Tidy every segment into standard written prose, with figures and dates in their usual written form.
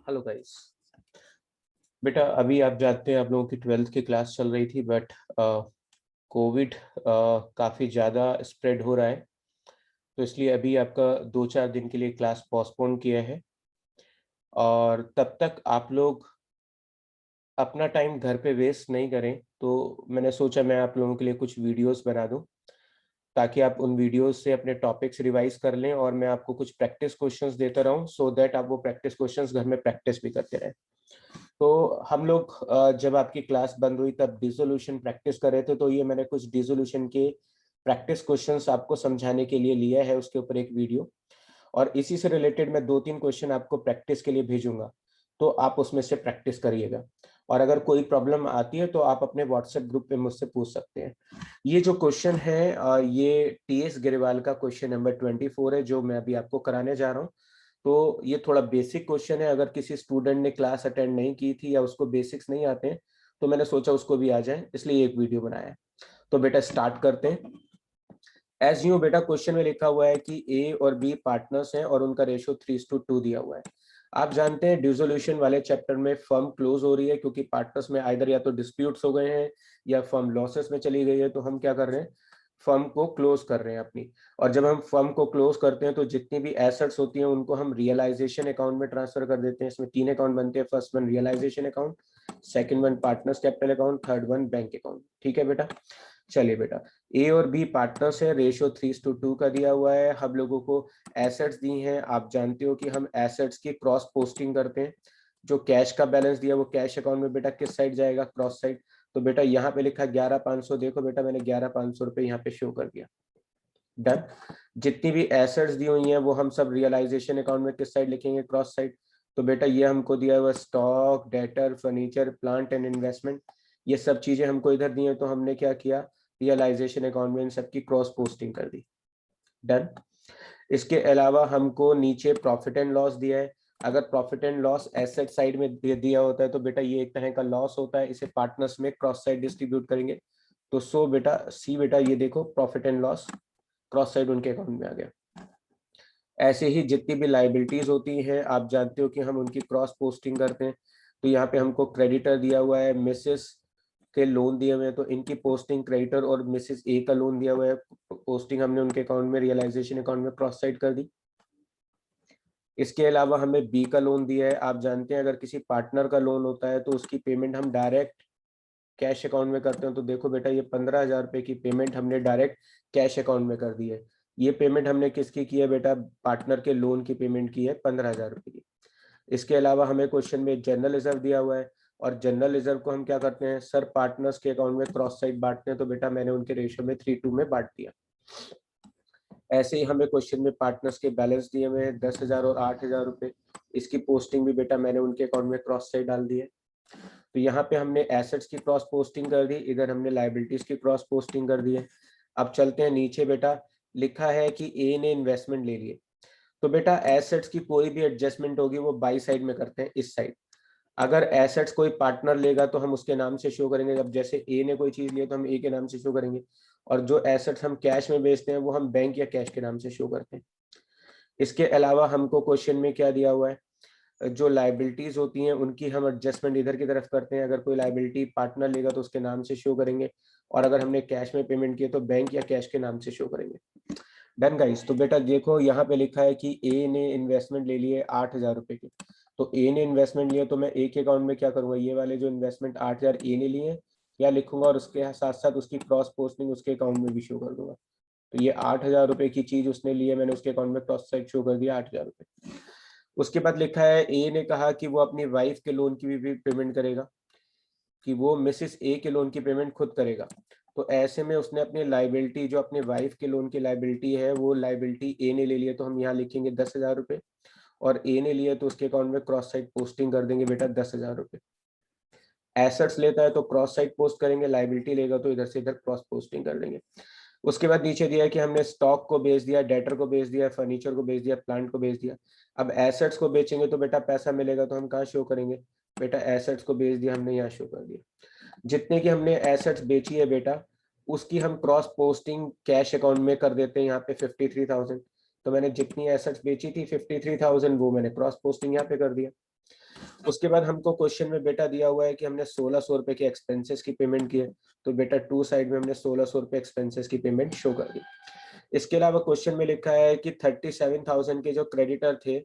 Hello guys. बेटा अभी आप जानते हैं आप लोगों की 12th की क्लास चल रही थी बट कोविड काफ़ी ज़्यादा स्प्रेड हो रहा है। तो इसलिए अभी आपका 2-4 दिन के लिए क्लास पोस्टपोन किया है और तब तक आप लोग अपना टाइम घर पे वेस्ट नहीं करें। तो मैंने सोचा मैं आप लोगों के लिए कुछ वीडियोस बना दूं ताकि आप उन वीडियोस से अपने टॉपिक्स रिवाइज कर लें और मैं आपको कुछ प्रैक्टिस क्वेश्चंस देता रहूं सो दैट आप वो प्रैक्टिस क्वेश्चंस घर में प्रैक्टिस भी करते रहें। तो हम लोग जब आपकी क्लास बंद हुई तब डिसोल्यूशन प्रैक्टिस कर रहे थे, तो ये मैंने कुछ डिसोल्यूशन के प्रैक्टिस क्वेश्चंस आपको समझाने के लिए लिया है, उसके ऊपर एक वीडियो। और इसी से रिलेटेड मैं 2-3 क्वेश्चन आपको प्रैक्टिस के लिए भेजूंगा, तो आप उसमें से प्रैक्टिस करिएगा। और अगर कोई प्रॉब्लम आती है तो आप अपने व्हाट्सएप ग्रुप पे मुझसे पूछ सकते हैं। ये जो क्वेश्चन है ये टीएस गिरवाल का क्वेश्चन नंबर 24 है जो मैं अभी आपको कराने जा रहा हूँ। तो ये थोड़ा बेसिक क्वेश्चन है, अगर किसी स्टूडेंट ने क्लास अटेंड नहीं की थी या उसको बेसिक्स नहीं आते हैं तो मैंने सोचा उसको भी आ जाए, इसलिए एक वीडियो बनाया है। तो बेटा स्टार्ट करते हैं। एज यू बेटा क्वेश्चन में लिखा हुआ है कि ए और बी पार्टनर्स हैं और उनका रेशियो 3:2 दिया हुआ है। आप जानते हैं डिसोल्यूशन वाले चैप्टर में फर्म क्लोज हो रही है क्योंकि पार्टनर्स में आइदर या तो डिस्प्यूट्स हो गए हैं या फर्म लॉसेस में चली गई है, तो हम क्या कर रहे हैं, फर्म को क्लोज कर रहे हैं अपनी। और जब हम फर्म को क्लोज करते हैं तो जितनी भी एसेट्स होती हैं उनको हम रियलाइजेशन अकाउंट में ट्रांसफर कर देते हैं। इसमें 3 अकाउंट बनते हैं, first one realisation account, second one partners capital account, third one bank account. ठीक है बेटा, चलिए बेटा, ए और बी पार्टनर्स है, रेशियो 3:2 का दिया हुआ है। हम लोगों को एसेट्स दी हैं, आप जानते हो कि हम एसेट्स की क्रॉस पोस्टिंग करते हैं। जो कैश का बैलेंस दिया वो कैश अकाउंट में बेटा किस साइड जाएगा, क्रॉस साइड। तो बेटा यहाँ पे लिखा 11,500, देखो बेटा मैंने 11,500 रुपये यहाँ पे शो कर दिया। डन। जितनी भी एसेट्स दी हुई हैं वो हम सब रियलाइजेशन अकाउंट में किस साइड लिखेंगे, क्रॉस साइड। तो बेटा ये हमको दिया हुआ stock, debtor, furniture, plant and investment, ये सब चीजें हमको इधर दी हैं, तो हमने क्या किया, रियलाइजेशन अकाउंट में इन सबकी क्रॉस पोस्टिंग कर दी। डन। इसके अलावा हमको नीचे प्रॉफिट एंड लॉस दिया है। अगर profit and loss asset side में दिया होता है तो बेटा ये एक तरह का लॉस होता है, इसे पार्टनर्स में क्रॉस साइड डिस्ट्रीब्यूट करेंगे। तो सो बेटा सी, बेटा ये देखो profit and loss cross side उनके अकाउंट में आ गया। ऐसे ही जितनी भी लाइबिलिटीज होती हैं आप जानते हो कि हम उनकी क्रॉस पोस्टिंग करते हैं। तो यहाँ पे हमको क्रेडिटर दिया हुआ है, मिसेस के लोन दिए हुए हैं, तो इनकी पोस्टिंग क्रेडिटर, और मिसेस ए का लोन दिया हुआ है, पोस्टिंग हमने उनके अकाउंट में रियलाइजेशन अकाउंट में क्रॉस साइड कर दी। इसके अलावा हमें बी का लोन दिया है। आप जानते हैं अगर किसी पार्टनर का लोन होता है तो उसकी पेमेंट हम डायरेक्ट कैश अकाउंट में करते हैं। तो देखो बेटा ये 15,000 रुपए की पेमेंट हमने डायरेक्ट कैश अकाउंट में कर दी है। ये पेमेंट हमने किसकी की है बेटा, पार्टनर के लोन की पेमेंट की है 15,000 रुपए की। इसके अलावा हमें क्वेश्चन में जनरल रिजर्व दिया हुआ है, और जनरल रिजर्व को हम क्या करते हैं सर, पार्टनर्स के अकाउंट में क्रॉस साइड बांटते हैं। तो बेटा मैंने उनके रेशियो में 3:2 में बांट दिया। ऐसे ही हमें क्वेश्चन में पार्टनर्स के बैलेंस दिए हुए हैं 10,000 और 8,000 रुपए, इसकी पोस्टिंग भी बेटा मैंने उनके अकाउंट में क्रॉस साइड डाल दी है। तो यहाँ पे हमने एसेट्स की क्रॉस पोस्टिंग कर दी, इधर हमने लाइबिलिटीज की क्रॉस पोस्टिंग कर दी है। अब चलते हैं नीचे, बेटा लिखा है कि ए ने इन्वेस्टमेंट ले लिए। तो बेटा एसेट्स की कोई भी एडजस्टमेंट होगी वो बाई साइड में करते हैं, इस साइड। अगर एसेट्स कोई पार्टनर लेगा तो हम उसके नाम से शो करेंगे, जब जैसे ए ने कोई चीज लिया तो हम ए के नाम से शो करेंगे। और जो एसेट्स हम कैश में बेचते हैं वो हम बैंक या कैश के नाम से शो करते हैं। इसके अलावा हमको क्वेश्चन में क्या दिया हुआ है, जो लाइबिलिटीज होती हैं उनकी हम एडजस्टमेंट इधर की तरफ करते हैं। अगर कोई लाइबिलिटी पार्टनर लेगा तो उसके नाम से शो करेंगे, और अगर हमने कैश में पेमेंट किया तो बैंक या कैश के नाम से शो करेंगे। Done guys. तो बेटा देखो यहाँ पे लिखा है कि ए ने इन्वेस्टमेंट ले लिए 8,000 रुपए की। तो ए ने इन्वेस्टमेंट लिया तो मैं ए के अकाउंट में क्या करूंगा, ये वाले जो इन्वेस्टमेंट 8,000 ए ने लिए या लिखूंगा, और उसके साथ साथ उसकी क्रॉस पोस्टिंग उसके अकाउंट में भी शो कर दूंगा। तो ये 8,000 रुपए की चीज उसने ली है, मैंने उसके अकाउंट में क्रॉस साइड शो कर दिया 8,000 रुपए। उसके बाद लिखा है ए ने कहा कि वो अपनी वाइफ के लोन की भी पेमेंट करेगा, कि वो मिसेस ए के लोन की पेमेंट खुद करेगा। तो ऐसे में उसने अपनी लाइबिलिटी, जो अपने वाइफ के लोन की लाइबिलिटी है, वो लाइबिलिटी ए ने ले लिया, तो हम यहाँ लिखेंगे 10,000 रुपए, और ए ने लिया तो उसके अकाउंट में क्रॉस साइड पोस्टिंग कर देंगे बेटा 10,000 रुपए। एसेट्स लेता है तो क्रॉस साइड पोस्ट करेंगे, लाइबिलिटी लेगा तो इधर से इधर क्रॉस पोस्टिंग कर देंगे। उसके बाद नीचे दिया है कि हमने स्टॉक को बेच दिया, डेटर को बेच दिया, फर्नीचर को बेच दिया, प्लांट को बेच दिया। अब एसेट्स को बेचेंगे तो बेटा पैसा मिलेगा, तो हम कहाँ शो करेंगे, बेटा एसेट्स को बेच दिया हमने, यहाँ शो कर दिया। जितने की हमने एसेट्स बेची है बेटा उसकी हम क्रॉस पोस्टिंग कैश अकाउंट में कर देते हैं यहाँ पे 53,000। तो मैंने जितनी एसेट्स बेची थी 53,000 वो मैंने क्रॉस पोस्टिंग यहाँ पे कर दिया। उसके बाद हमको क्वेश्चन में बेटा दिया हुआ है कि हमने 1600 रुपए के एक्सपेंसेस की पेमेंट की है, तो बेटा टू साइड में हमने 1600 रुपए एक्सपेंसेस की पेमेंट शो कर दी। इसके अलावा क्वेश्चन में लिखा है कि 37,000 के जो क्रेडिटर थे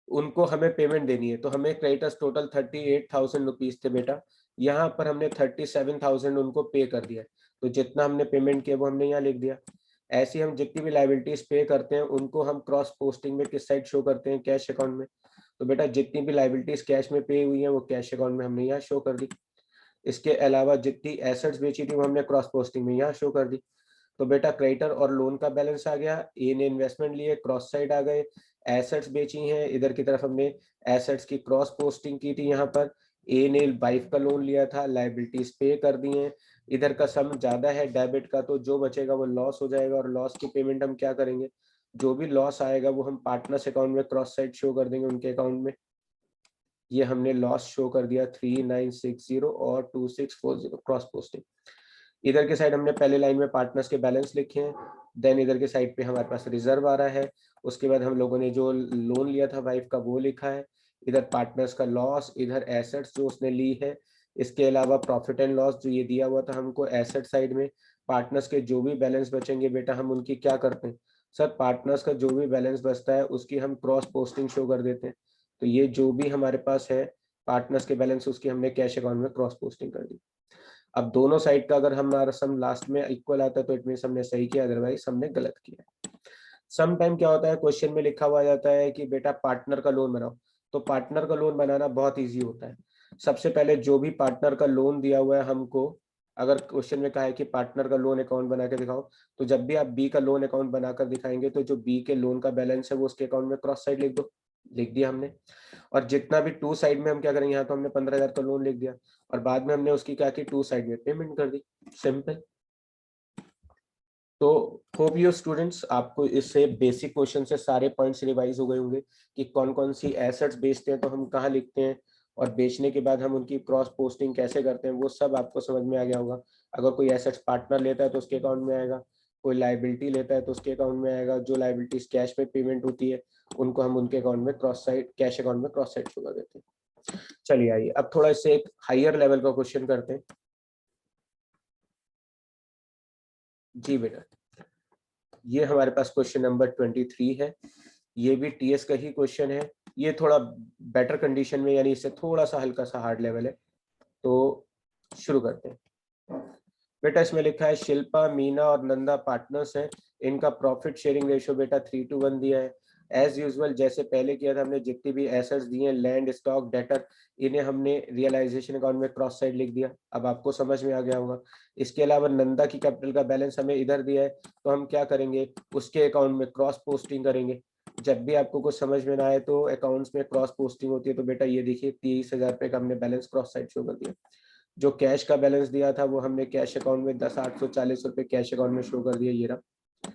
उनको हमें पेमेंट देनी है, तो हमें क्रेडिटर्स टोटल 38,000 रुपीज थे बेटा, यहाँ पर हमने 37,000 उनको पे कर दिया, तो जितना हमने पेमेंट किया वो हमने यहाँ लिख दिया। ऐसे हम जितनी भी लाइबिलिटीज पे करते हैं उनको हम क्रॉस पोस्टिंग में किस साइड शो करते हैं, कैश अकाउंट में। तो बेटा जितनी भी लाइबिलिटीज कैश में पे हुई है वो कैश अकाउंट में हमने यहाँ शो कर दी। इसके अलावा जितनी एसेट्स बेची थी वो हमने क्रॉस पोस्टिंग में यहाँ शो कर दी। तो बेटा क्रेडिटर और लोन का बैलेंस आ गया, ए ने इन्वेस्टमेंट लिए क्रॉस साइड आ गए, एसेट्स बेची हैं इधर की तरफ हमने एसेट्स की क्रॉस पोस्टिंग की थी, यहाँ पर ए ने वाइफ का लोन लिया था, लाइबिलिटीज पे कर दी हैं, इधर का सम ज्यादा है डेबिट का, तो जो बचेगा वो लॉस हो जाएगा, और लॉस की पेमेंट हम क्या करेंगे, जो भी लॉस आएगा वो हम पार्टनर्स अकाउंट में क्रॉस साइड शो कर देंगे उनके अकाउंट में। ये हमने लॉस शो कर दिया 3960 और 2640 क्रॉस पोस्टिंग। इधर के साइड हमने पहले लाइन में पार्टनर्स के बैलेंस लिखे हैं, देन इधर के साइड पे हमारे पास रिजर्व आ रहा है, उसके बाद हम लोगों ने जो लोन लिया था वाइफ का वो लिखा है, इधर पार्टनर्स का लॉस, इधर एसेट्स जो उसने ली है, इसके अलावा प्रॉफिट एंड लॉस जो ये दिया हुआ था हमको एसेट साइड में, पार्टनर्स के जो भी बैलेंस बचेंगे बेटा हम उनकी क्या करते हैं सर, पार्टनर्स का जो भी बैलेंस बचता है उसकी हम क्रॉस पोस्टिंग शो कर देते हैं। तो ये जो भी हमारे पास है पार्टनर्स के बैलेंस उसकी हमने कैश अकाउंट में क्रॉस पोस्टिंग कर दी। अब दोनों साइड का अगर हमारा सम लास्ट में इक्वल आता है तो इट मींस हमने सही किया, अदरवाइज हमने गलत किया। सम टाइम क्या होता है क्वेश्चन में लिखा हुआ जाता है कि बेटा पार्टनर का लोन बनाओ, तो पार्टनर का लोन बनाना बहुत इजी होता है। सबसे पहले जो भी पार्टनर का लोन दिया हुआ है हमको, अगर क्वेश्चन में कहा है कि पार्टनर का लोन अकाउंट बना के दिखाओ, तो जब भी आप बी का लोन अकाउंट बनाकर दिखाएंगे तो जो बी के लोन का बैलेंस है वो उसके अकाउंट में क्रॉस साइड लिख दो, लिख दिया हमने। और जितना भी टू साइड में हम क्या करेंगे, यहाँ तो हमने 15,000 का लोन लिख दिया और बाद में हमने उसकी क्या की टू साइड में पेमेंट कर दी, सिंपल। तो होप यू स्टूडेंट्स आपको इससे बेसिक क्वेश्चन से सारे पॉइंट्स रिवाइज हो गए होंगे कि कौन कौन सी एसेट्स बेचते हैं तो हम कहाँ लिखते हैं, और बेचने के बाद हम उनकी क्रॉस पोस्टिंग कैसे करते हैं वो सब आपको समझ में आ गया होगा। अगर कोई एसेट्स पार्टनर लेता है तो उसके अकाउंट में आएगा, कोई लाइबिलिटी लेता है तो उसके अकाउंट में आएगा, जो लाइबिलिटीज कैश में पेमेंट होती है उनको हम उनके अकाउंट में क्रॉस साइड कैश अकाउंट में क्रॉस साइड शो कर देते हैं। चलिए आइए अब थोड़ा इससे एक हायर लेवल का क्वेश्चन करते हैं। जी बेटा, ये हमारे पास क्वेश्चन नंबर 23 है, ये भी टीएस का ही क्वेश्चन है, ये थोड़ा बेटर कंडीशन में यानी इससे थोड़ा सा हल्का सा हार्ड लेवल है। तो शुरू करते हैं। बेटा इसमें लिखा है शिल्पा, मीना और नंदा पार्टनर्स हैं, इनका प्रॉफिट शेयरिंग रेशियो बेटा 3:1 दिया है। एज यूजुअल जैसे पहले किया था हमने, जितनी भी एसेट्स दिए हैं लैंड स्टॉक डेटर, इन्हें हमने रियलाइजेशन अकाउंट में क्रॉस साइड लिख दिया, अब आपको समझ में आ गया होगा। इसके अलावा नंदा की कैपिटल का बैलेंस हमें इधर दिया है, तो हम क्या करेंगे उसके अकाउंट में क्रॉस पोस्टिंग करेंगे। जब भी आपको कुछ समझ में ना आए तो अकाउंट्स में क्रॉस पोस्टिंग होती है, तो बेटा ये देखिए 30,000 रुपये का हमने बैलेंस क्रॉस साइड शो कर दिया। जो कैश का बैलेंस दिया था वो हमने कैश अकाउंट में 10,840 रुपये कैश अकाउंट में शो कर दिया, ये रहा।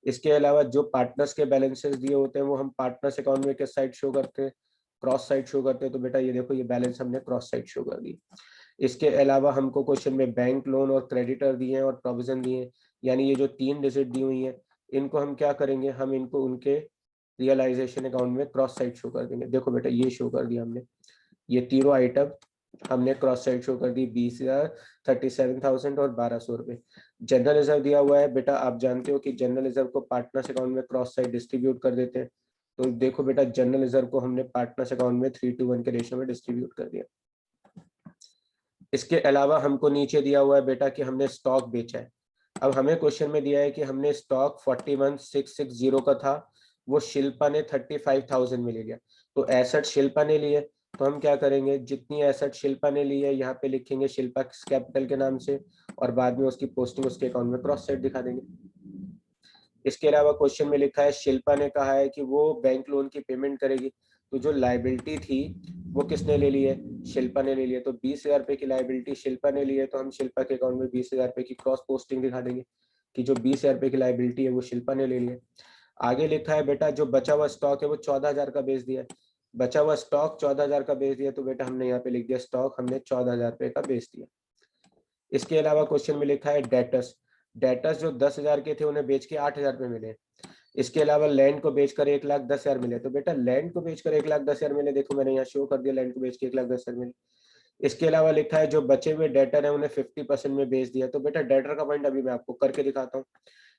इसके अलावा जो पार्टनर्स के बैलेंसेस दिए होते हैं वो हम पार्टनर्स अकाउंट में किस साइड शो करते हैं, क्रॉस साइड शो करते हैं, तो बेटा ये देखो ये बैलेंस हमने क्रॉस साइड शो कर दी। इसके अलावा हमको क्वेश्चन में बैंक लोन और क्रेडिटर दिए हैं और प्रोविजन दिए हैं, यानी ये जो 3 डिजिट दी हुई है इनको हम क्या करेंगे, हम इनको उनके रियलाइजेशन अकाउंट में क्रॉस साइड शो कर देंगे। देखो बेटा ये शो कर दिया हमने, ये तीनों आइटम हमने क्रॉस साइड शो कर दी, 20,000, 37,000 और 1,200 रुपये। जनरल रिजर्व दिया हुआ है बेटा, आप जानते हो कि जनरल रिजर्व को पार्टनर्स अकाउंट में क्रॉस साइड डिस्ट्रीब्यूट कर देते हैं, तो देखो बेटा जनरल रिजर्व को हमने पार्टनर्स अकाउंट में 3:1 के रेशियो में डिस्ट्रीब्यूट कर दिया। इसके अलावा हमको नीचे दिया हुआ है बेटा कि हमने स्टॉक बेचा है। अब हमें क्वेश्चन में दिया है कि हमने स्टॉक 41,660 का था, वो शिल्पा ने 35,000 में ले लिया, तो एसेट शिल्पा ने लिए, तो हम क्या करेंगे जितनी एसेट शिल्पा ने ली है यहाँ पे लिखेंगे शिल्पा कैपिटल के नाम से, और बाद में उसकी पोस्टिंग उसके अकाउंट में क्रॉस साइड दिखा देंगे। इसके अलावा क्वेश्चन में लिखा है शिल्पा ने कहा है कि वो बैंक लोन की पेमेंट करेगी, तो जो लाइबिलिटी थी वो किसने ले ली है, शिल्पा ने ले लिया, तो 20,000 रुपए की लाइबिलिटी शिल्पा ने ली है, तो हम शिल्पा के अकाउंट में 20,000 रुपए की क्रॉस पोस्टिंग दिखा देंगे कि जो 20,000 रुपए की लाइबिलिटी है वो शिल्पा ने ले लिया। आगे लिखा है बेटा जो बचा हुआ स्टॉक है वो 14,000 का बेच दिया है, बचा हुआ स्टॉक 14,000 का बेच दिया, तो बेटा हमने यहाँ पे लिख दिया स्टॉक हमने 14,000 रुपए का बेच दिया। इसके अलावा क्वेश्चन में लिखा है डेटर्स, डेटर्स जो 10,000 के थे उन्हें बेच के 8,000 रुपए मिले, इसके अलावा लैंड को बेचकर 1,10,000 मिले, तो बेटा लैंड को बेचकर 1,10,000 मिले, देखो मैंने यहाँ शो कर दिया लैंड को बेच के 1,10,000 मिले। इसके अलावा लिखा है जो बचे हुए डेटर है उन्हें 50% में बेच दिया, तो बेटा डेटर का पॉइंट अभी मैं आपको करके दिखाता हूँ।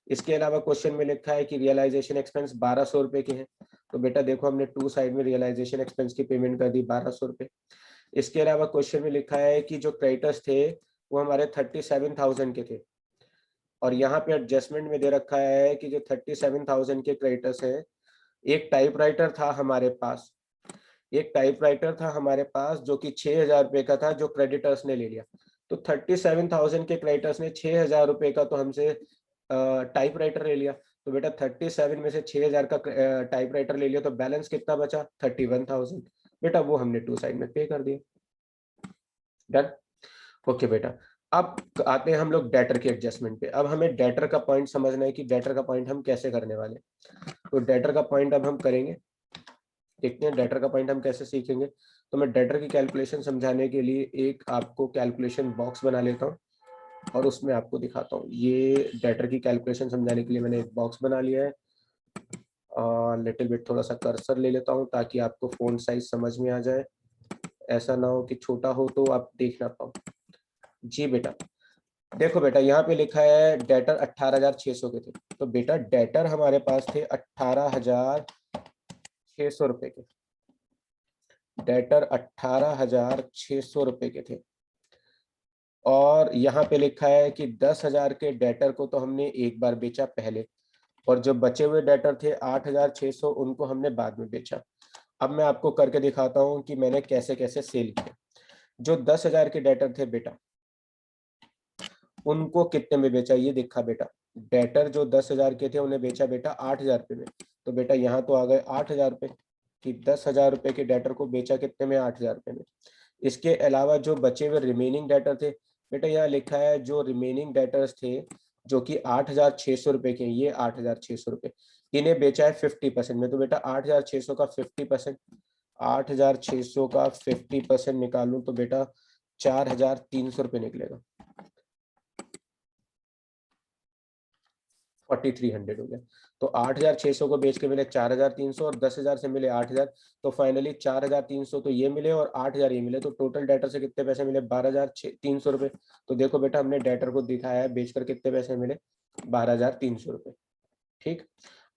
इसके अलावा क्वेश्चन में लिखा है कि रियलाइजेशन एक्सपेंस 1200 रुपए के हैं, तो बेटा देखो हमने टू साइड में रियलाइजेशन एक्सपेंस की पेमेंट कर दी 1200 रुपए। इसके अलावा क्वेश्चन में लिखा है कि जो क्रेडिटर्स थे वो हमारे 37,000 के थे, और यहाँ पे एडजस्टमेंट में दे रखा है कि जो 37,000 के क्रेडिटर्स हैं, एक टाइपराइटर था हमारे पास, एक टाइपराइटर था हमारे पास जो कि 6,000 रुपए का था, जो क्रेडिटर्स ने ले लिया। तो 37,000 के क्रेडिटर्स ने 6,000 रुपए का तो हमसे टाइपराइटर ले लिया, तो बेटा 37 में से 6,000 का टाइपराइटर ले लिया, तो बैलेंस कितना बचा 31,000, बेटा वो हमने टू साइड में पे कर दिया। डन। ओके बेटा, अब आते हैं हम लोग डेटर के एडजस्टमेंट पे। अब हमें डेटर का पॉइंट समझना है कि डेटर का पॉइंट हम कैसे करने वाले, तो डेटर का पॉइंट अब हम करेंगे, देखते हैं डेटर का पॉइंट हम कैसे सीखेंगे। तो मैं डेटर की कैलकुलेशन समझाने के लिए एक आपको कैलकुलेशन बॉक्स बना लेता हूँ और उसमें आपको दिखाता हूँ। ये डेटर की कैलकुलेशन समझाने के लिए मैंने एक बॉक्स बना लिया है। लिटिल बिट थोड़ा सा कर्सर ले लेता हूँ ताकि आपको फ़ॉन्ट साइज समझ में आ जाए, ऐसा ना हो कि छोटा हो तो आप देख ना पाओ। जी बेटा, देखो बेटा यहाँ पे लिखा है डेटर 18,600 के थे, तो बेटा डेटर हमारे पास थे 18,600 रुपए के, डेटर 18,600 रुपए के थे। और यहाँ पे लिखा है कि 10,000 के डेटर को तो हमने एक बार बेचा पहले, और जो बचे हुए डेटर थे 8,600 उनको हमने बाद में बेचा। अब मैं आपको करके दिखाता हूँ कि मैंने कैसे कैसे सेल किया। जो 10,000 के डेटर थे बेटा, उनको कितने में बेचा, ये देखा बेटा, डेटर जो 10,000 के थे उन्हें बेचा बेटा 8,000 रुपये में, तो बेटा यहाँ तो आ गए 8,000 रुपये कि 10,000 रुपये के डेटर को बेचा कितने में, 8,000 रुपये में। इसके अलावा जो बचे हुए रिमेनिंग डेटर थे बेटा, यहाँ लिखा है जो रिमेनिंग डेटर्स थे जो कि 8,600 रुपये के, ये 8,600 रुपये, इन्हें बेचा है 50% में, तो बेटा 8,600 का 50%, 8,600 का 50% निकालूं तो बेटा 4,300 रुपये निकलेगा, 4,300 हो गया। तो 8,600 को बेच के मिले 4,300 और 10,000 से मिले 8,000, तो फाइनली 4,300 तो ये मिले और 8,000 ये मिले, तो टोटल डेटर से कितने पैसे मिले, 12,300 रुपये। तो देखो बेटा हमने डेटर को दिखाया है बेचकर कितने पैसे मिले, 12,300 रुपये। ठीक,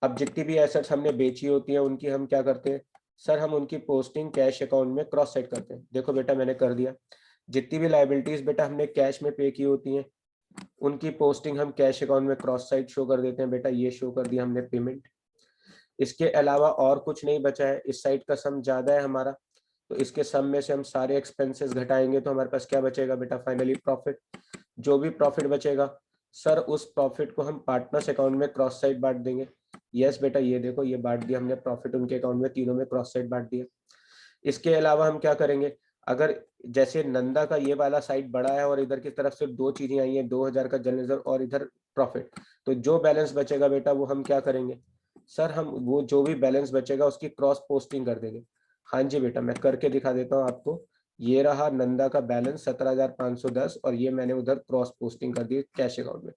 अब जितनी भी एसेट्स हमने बेची होती है उनकी हम क्या करते हैं सर, हम उनकी पोस्टिंग कैश अकाउंट में क्रॉस साइड करते हैं। देखो बेटा मैंने कर दिया, जितनी भी लाइबिलिटीज बेटा हमने कैश में पे की होती हैं उनकी पोस्टिंग हम कैश अकाउंट में क्रॉस साइड शो कर देते हैं। बेटा ये शो कर दिया हमने पेमेंट। इसके अलावा और कुछ नहीं बचा है, इस साइड का सम ज्यादा है हमारा, तो इसके सम में से हम सारे एक्सपेंसेस घटाएंगे तो हमारे पास क्या बचेगा बेटा, फाइनली प्रॉफिट। जो भी प्रॉफिट बचेगा सर, उस प्रॉफिट को हम पार्टनर्स अकाउंट में क्रॉस साइड बांट देंगे। यस बेटा, ये देखो ये बांट दिया हमने प्रॉफिट उनके अकाउंट में, तीनों में क्रॉस साइड बांट दिया। इसके अलावा हम क्या करेंगे, अगर जैसे नंदा का ये वाला साइड बड़ा है और इधर की तरफ से दो चीजें आई हैं, 2,000 का जनरल रिजर्व और इधर प्रॉफिट, तो जो बैलेंस बचेगा बेटा वो हम क्या करेंगे सर, हम वो जो भी बैलेंस बचेगा उसकी क्रॉस पोस्टिंग कर देंगे। हाँ जी बेटा, मैं करके दिखा देता हूँ आपको। ये रहा नंदा का बैलेंस 17,510 और ये मैंने उधर क्रॉस पोस्टिंग कर दी कैश अकाउंट में।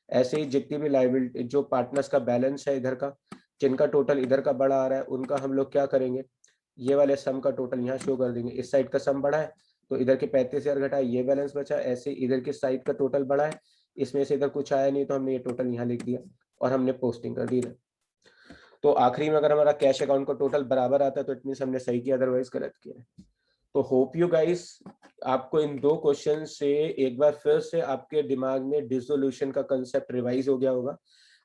ऐसे ही जितनी भी लाइबिलिटी जो पार्टनर्स का बैलेंस है इधर का, जिनका टोटल इधर का बड़ा आ रहा है उनका हम लोग क्या करेंगे, ये वाले सम का टोटल यहाँ शो कर देंगे। इस साइड का सम बड़ा है तो इधर के 35,000 घटा, ये बैलेंस बचा। ऐसे इधर की साइड का टोटल बड़ा है, इसमें से इधर कुछ आया नहीं तो हमने ये टोटल यहाँ लिख दिया और हमने पोस्टिंग कर दी इधर। तो आखिरी में अगर हमारा कैश अकाउंट का टोटल बराबर आता है तो इट मींस हमने सही किया, अदरवाइज गलत किया है। तो होप यू गाइस आपको इन दो क्वेश्चन से एक बार फिर से आपके दिमाग में डिसोल्यूशन का कंसेप्ट रिवाइज हो गया होगा।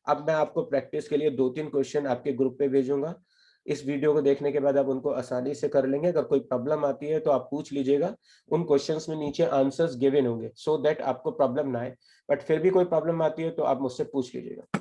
अब मैं आपको प्रैक्टिस के लिए 2-3 क्वेश्चन आपके ग्रुप पे भेजूंगा। इस वीडियो को देखने के बाद आप उनको आसानी से कर लेंगे। अगर कोई प्रॉब्लम आती है तो आप पूछ लीजिएगा, उन क्वेश्चंस में नीचे आंसर्स गिवन होंगे सो दैट आपको प्रॉब्लम ना आए। बट फिर भी कोई प्रॉब्लम आती है तो आप मुझसे पूछ लीजिएगा।